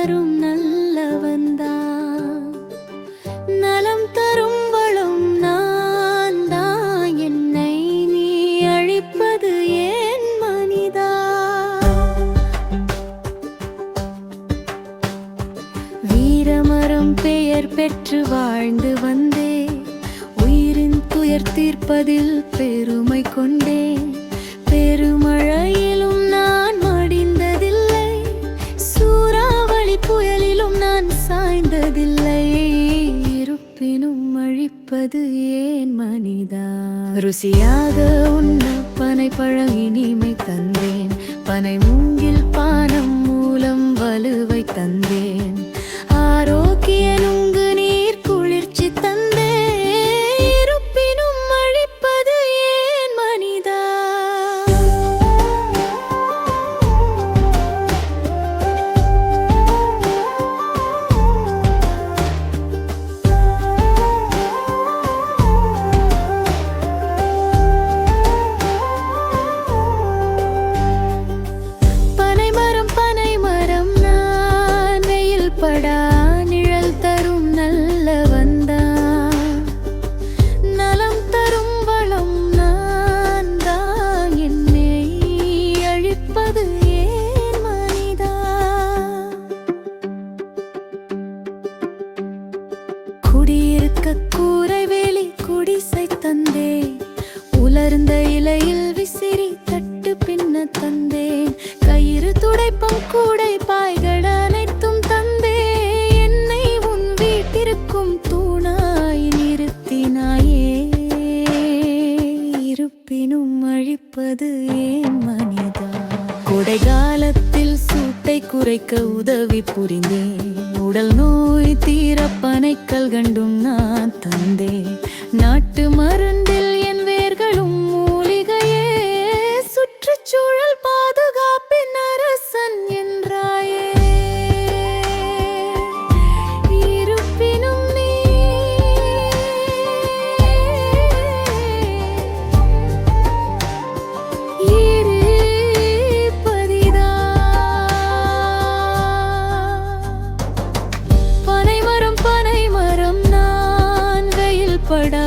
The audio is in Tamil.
தரும் நல்லவன்தான். நலம் தரும் வளம் நான் தான். என்னை நீ அழிப்பது ஏன் மனிதா? வீரமரம் பெயர் பெற்று வாழ்ந்து வந்தே, உயிரின் துயர் தீர்ப்பதில் பெருமை கொண்டேன். பெருமழையிலும் நான் மடிந்ததில்லை, சூறாவளி புயலிலும் நான் சாய்ந்ததில்லை. இருப்பினும் அழிப்பது ஏன் மனிதா? ருசியாக உண்ண பனை பழம் இனிமை தந்தேன், பனை மூங்கில் பானம் மூலம் வலுவை தந்தேன். ஆரோக்கிய நுங்கு நீர் குளிர்ச்சி தந்தே, இருப்பினும் அழிப்பது ஏன் மனிதா? பனைமரம் நான் வெயில் படா நிழல் தரும் நல்லவன்தான். நலம் தரும் வளம் நான் தான். என்னை அழிப்பது ஏன் மனிதா? குடியிருக்க கூரை வேலி குடிசை தந்தே, உலர்ந்த இலையில் விசிறி தட்டு பின்ன தந்தேன். கயிறு துடைப்பம் கூடை பாய்கள் அனைத்தும் தந்தே, என்னை உன் வீட்டிற்கும் தூணாய் நிறுத்தினாயே. இருப்பினும் அழிப்பது ஏன் மனிதா? கோடை காலத்தில் சூட்டை குறைக்க உதவி புரிந்தேன். உடல் நோய் தீர பனைக்கல் கண்டும் நான் தந்தேன். நாட்டு மருந்தில் என் வேர்களும் மூலிகையே, சுற்றுச்சூழல் பாதுகாப்பின் அரசன் என்றாயே. இருப்பினும் நீ இருப்பதிதா? பனைமரம் நான் வெயில் படா